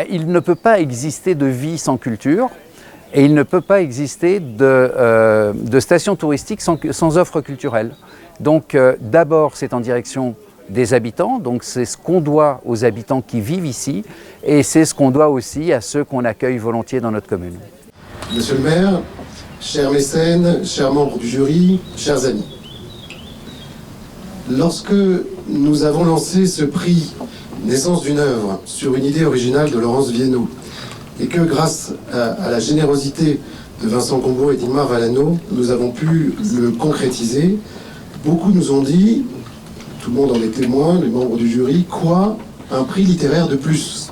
Il ne peut pas exister de vie sans culture et il ne peut pas exister de station touristique sans offre culturelle. Donc d'abord c'est en direction des habitants, donc c'est ce qu'on doit aux habitants qui vivent ici et c'est ce qu'on doit aussi à ceux qu'on accueille volontiers dans notre commune. Monsieur le maire, chers mécènes, chers membres du jury, chers amis. Lorsque nous avons lancé ce prix Naissance d'une œuvre sur une idée originale de Laurence Viennot et que grâce à la générosité de Vincent Gombaud et d'Inmar Vallano, nous avons pu le concrétiser, beaucoup nous ont dit, tout le monde en est témoin, les membres du jury, quoi, un prix littéraire de plus?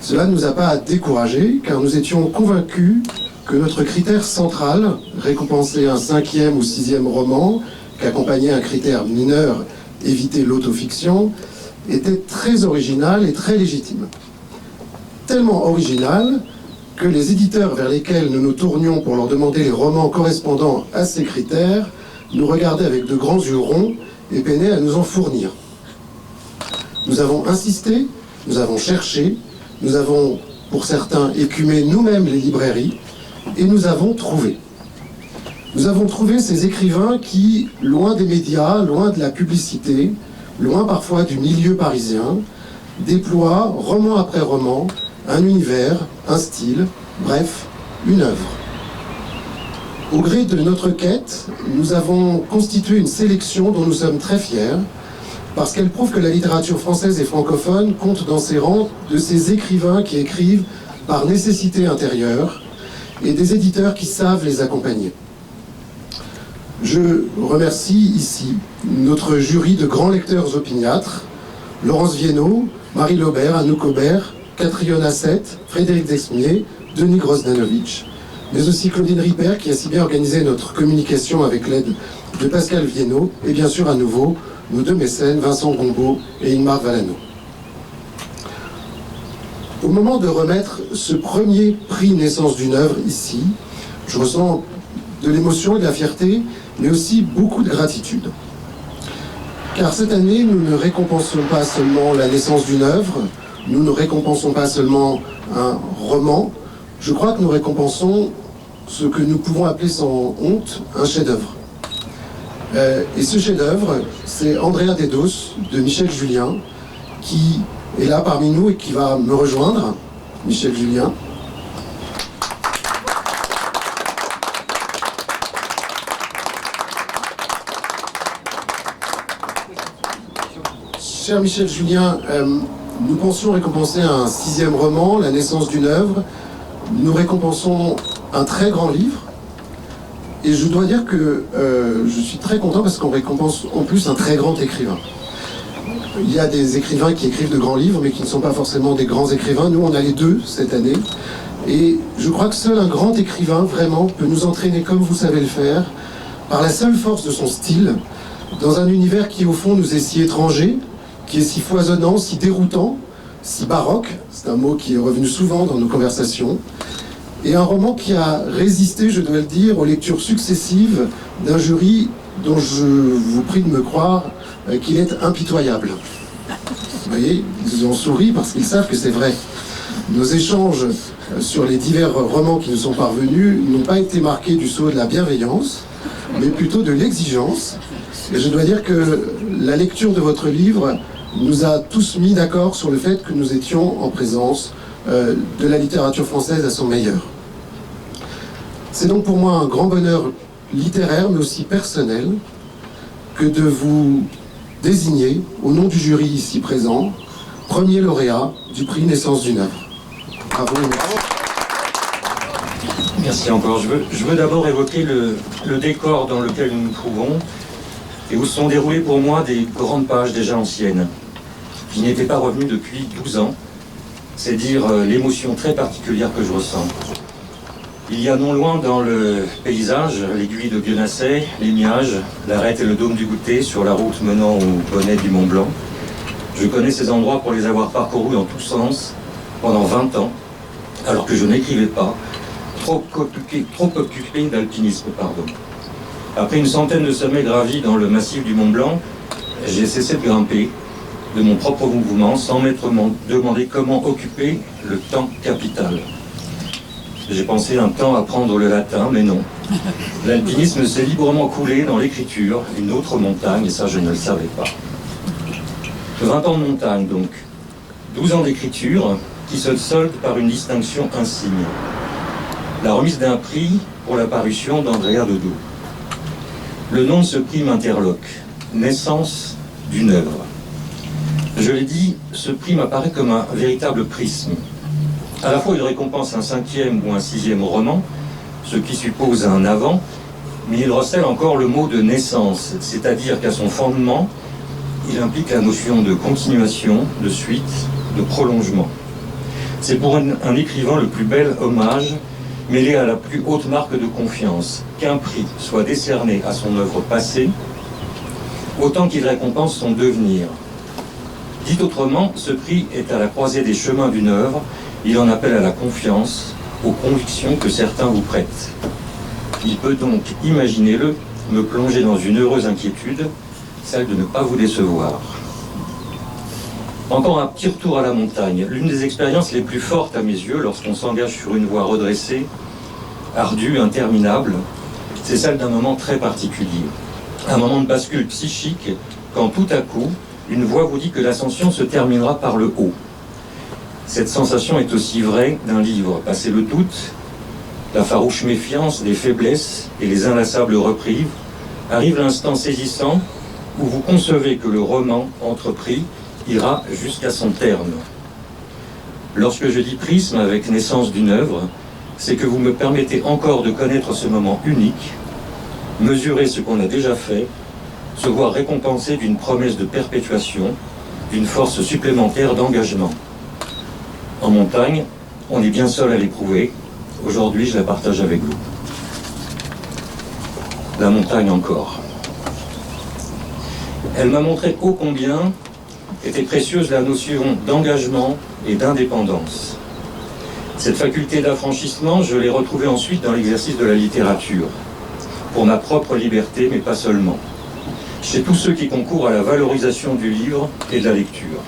Cela ne nous a pas découragés, car nous étions convaincus que notre critère central, récompenser un 5e ou 6e roman, qu'accompagnait un critère mineur, éviter l'autofiction, était très original et très légitime. Tellement original que les éditeurs vers lesquels nous nous tournions pour leur demander les romans correspondant à ces critères nous regardaient avec de grands yeux ronds et peinaient à nous en fournir. Nous avons insisté, nous avons cherché, nous avons, pour certains, écumé nous-mêmes les librairies et nous avons trouvé. Nous avons trouvé ces écrivains qui, loin des médias, loin de la publicité, loin parfois du milieu parisien, déploient, roman après roman, un univers, un style, bref, une œuvre. Au gré de notre quête, nous avons constitué une sélection dont nous sommes très fiers, parce qu'elle prouve que la littérature française et francophone compte dans ses rangs de ces écrivains qui écrivent par nécessité intérieure et des éditeurs qui savent les accompagner. Je remercie ici notre jury de grands lecteurs opiniâtres, Laurence Viennot, Marie Laubert, Anouk Aubert, Catherine Assette, Frédéric Desmier, Denis Grosdanovic, mais aussi Claudine Ripper qui a si bien organisé notre communication avec l'aide de Pascal Viennot, et bien sûr à nouveau nos deux mécènes, Vincent Gombaud et Inmar Vallano. Au moment de remettre ce premier prix Naissance d'une œuvre ici, je ressens de l'émotion et de la fierté, mais aussi beaucoup de gratitude. Car cette année, nous ne récompensons pas seulement la naissance d'une œuvre, nous ne récompensons pas seulement un roman, je crois que nous récompensons ce que nous pouvons appeler sans honte un chef-d'œuvre. Et ce chef-d'œuvre, c'est Andrea Dedos de Michel Julien, qui est là parmi nous et qui va me rejoindre. Michel Julien. Cher Michel Julien, nous pensions récompenser un 6e roman, La naissance d'une œuvre. Nous récompensons un très grand livre. Et je dois dire que je suis très content parce qu'on récompense en plus un très grand écrivain. Il y a des écrivains qui écrivent de grands livres, mais qui ne sont pas forcément des grands écrivains. Nous, on a les deux cette année. Et je crois que seul un grand écrivain, vraiment, peut nous entraîner comme vous savez le faire, par la seule force de son style, dans un univers qui, au fond, nous est si étranger, qui est si foisonnant, si déroutant, si baroque, c'est un mot qui est revenu souvent dans nos conversations, et un roman qui a résisté, je dois le dire, aux lectures successives d'un jury dont je vous prie de me croire qu'il est impitoyable. Vous voyez, ils ont souri parce qu'ils savent que c'est vrai. Nos échanges sur les divers romans qui nous sont parvenus n'ont pas été marqués du sceau de la bienveillance, mais plutôt de l'exigence. Et je dois dire que la lecture de votre livre nous a tous mis d'accord sur le fait que nous étions en présence de la littérature française à son meilleur. C'est donc pour moi un grand bonheur littéraire, mais aussi personnel, que de vous désigner, au nom du jury ici présent, premier lauréat du prix Naissance d'une œuvre. Bravo et merci. Merci encore. Je veux d'abord évoquer le décor dans lequel nous nous trouvons et où se sont déroulées pour moi des grandes pages déjà anciennes. Je n'y étais pas revenu depuis 12 ans. C'est dire l'émotion très particulière que je ressens. Il y a non loin dans le paysage, l'aiguille de Bionasset, les Miages, l'arête et le dôme du Goûter sur la route menant au bonnet du Mont Blanc. Je connais ces endroits pour les avoir parcourus en tous sens pendant 20 ans, alors que je n'écrivais pas, trop occupé d'alpinisme, pardon. Après une centaine de sommets gravis dans le massif du Mont Blanc, j'ai cessé de grimper de mon propre mouvement sans m'être demandé comment occuper le temps capital. J'ai pensé un temps apprendre le latin, mais non. L'alpinisme s'est librement coulé dans l'écriture, une autre montagne, et ça je ne le savais pas. 20 ans de montagne donc, 12 ans d'écriture qui se soldent par une distinction insigne. La remise d'un prix pour la parution d'Andrea Dodo. Le nom de ce prix m'interloque, naissance d'une œuvre. Je l'ai dit, ce prix m'apparaît comme un véritable prisme. À la fois il récompense un 5e ou un 6e roman, ce qui suppose un avant, mais il recèle encore le mot de naissance, c'est-à-dire qu'à son fondement, il implique la notion de continuation, de suite, de prolongement. C'est pour un écrivain le plus bel hommage, mêlé à la plus haute marque de confiance, qu'un prix soit décerné à son œuvre passée, autant qu'il récompense son devenir. Dit autrement, ce prix est à la croisée des chemins d'une œuvre, il en appelle à la confiance, aux convictions que certains vous prêtent. Il peut donc, imaginez-le, me plonger dans une heureuse inquiétude, celle de ne pas vous décevoir. Encore un petit retour à la montagne, l'une des expériences les plus fortes à mes yeux lorsqu'on s'engage sur une voie redressée, ardue, interminable, c'est celle d'un moment très particulier. Un moment de bascule psychique, quand tout à coup, une voix vous dit que l'ascension se terminera par le haut. Cette sensation est aussi vraie d'un livre, passé le doute, la farouche méfiance des faiblesses et les inlassables reprises, arrive l'instant saisissant où vous concevez que le roman entrepris ira jusqu'à son terme. Lorsque je dis prisme avec naissance d'une œuvre, c'est que vous me permettez encore de connaître ce moment unique, mesurer ce qu'on a déjà fait, se voir récompensé d'une promesse de perpétuation, d'une force supplémentaire d'engagement. En montagne, on est bien seul à l'éprouver. Aujourd'hui, je la partage avec vous. La montagne encore. Elle m'a montré ô combien était précieuse la notion d'engagement et d'indépendance. Cette faculté d'affranchissement, je l'ai retrouvée ensuite dans l'exercice de la littérature, pour ma propre liberté, mais pas seulement, chez tous ceux qui concourent à la valorisation du livre et de la lecture.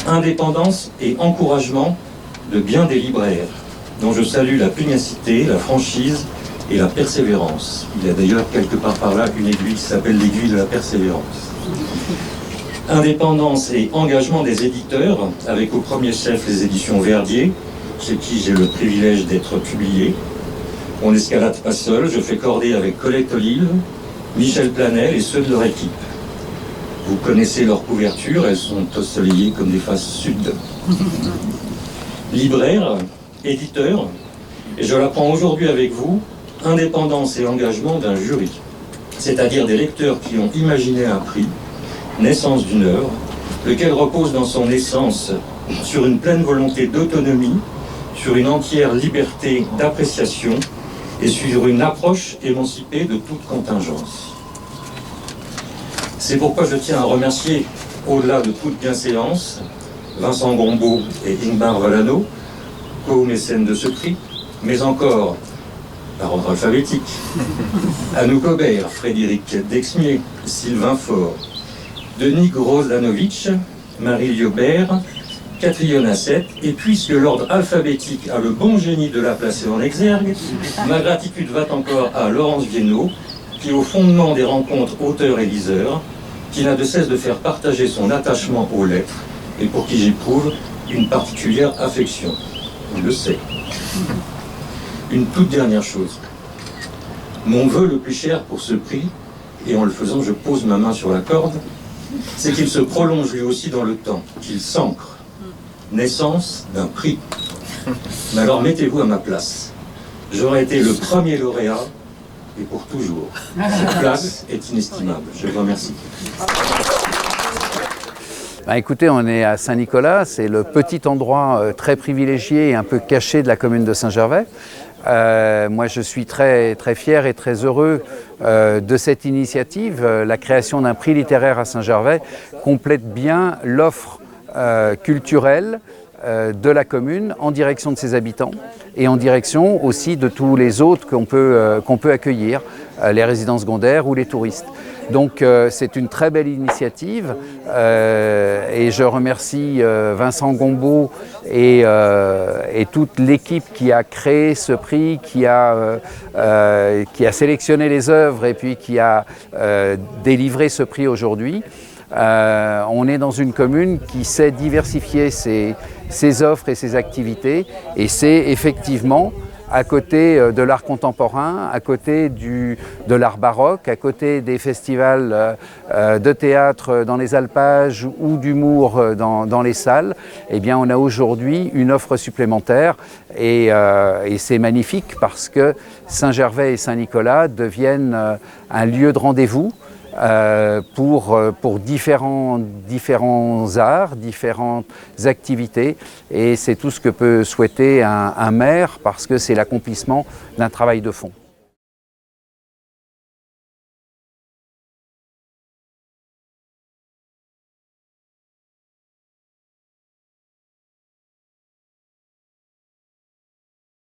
Indépendance et encouragement de bien des libraires, dont je salue la pugnacité, la franchise et la persévérance. Il y a d'ailleurs quelque part par là une aiguille qui s'appelle l'aiguille de la persévérance. Indépendance et engagement des éditeurs, avec au premier chef les éditions Verdier, chez qui j'ai le privilège d'être publié. On n'escalade pas seul, je fais cordée avec Colette Olive, Michel Planel et ceux de leur équipe. Vous connaissez leurs couvertures, elles sont ensoleillées comme des faces sud. Libraire, éditeur, et je l'apprends aujourd'hui avec vous, indépendance et engagement d'un jury, c'est-à-dire des lecteurs qui ont imaginé un prix, naissance d'une œuvre, lequel repose dans son essence sur une pleine volonté d'autonomie, sur une entière liberté d'appréciation et sur une approche émancipée de toute contingence. C'est pourquoi je tiens à remercier, au-delà de toute bienséance, Vincent Gombaud et Ingmar Vallano, co-mécènes de ce prix, mais encore, par ordre alphabétique, Anouk Aubert, Frédéric Dexmier, Sylvain Faure, Denis Grosdanovic, Marie Liobert, Catherine Asset, et puisque l'ordre alphabétique a le bon génie de la placer en exergue, ma gratitude va encore à Laurence Viennot, qui au fondement des rencontres auteurs et liseurs, qui n'a de cesse de faire partager son attachement aux lettres, et pour qui j'éprouve une particulière affection. On le sait. Une toute dernière chose. Mon vœu le plus cher pour ce prix, et en le faisant je pose ma main sur la corde, c'est qu'il se prolonge lui aussi dans le temps, qu'il s'ancre. Naissance d'un prix. Mais alors mettez-vous à ma place. J'aurais été le premier lauréat, et pour toujours. Cette place est inestimable. Je vous remercie. Écoutez, on est à Saint-Nicolas, c'est le petit endroit très privilégié et un peu caché de la commune de Saint-Gervais. Moi, je suis très, très fier et très heureux de cette initiative. La création d'un prix littéraire à Saint-Gervais complète bien l'offre culturelle de la commune en direction de ses habitants et en direction aussi de tous les autres qu'on peut accueillir, les résidences secondaires ou les touristes. Donc c'est une très belle initiative et je remercie Vincent Gombaud et toute l'équipe qui a créé ce prix, qui a sélectionné les œuvres et puis qui a délivré ce prix aujourd'hui. On est dans une commune qui sait diversifier ses offres et ses activités, et c'est effectivement à côté de l'art contemporain, à côté de l'art baroque, à côté des festivals de théâtre dans les alpages ou d'humour dans les salles, eh bien on a aujourd'hui une offre supplémentaire et c'est magnifique parce que Saint-Gervais et Saint-Nicolas deviennent un lieu de rendez-vous pour différents arts, différentes activités, et c'est tout ce que peut souhaiter un maire parce que c'est l'accomplissement d'un travail de fond.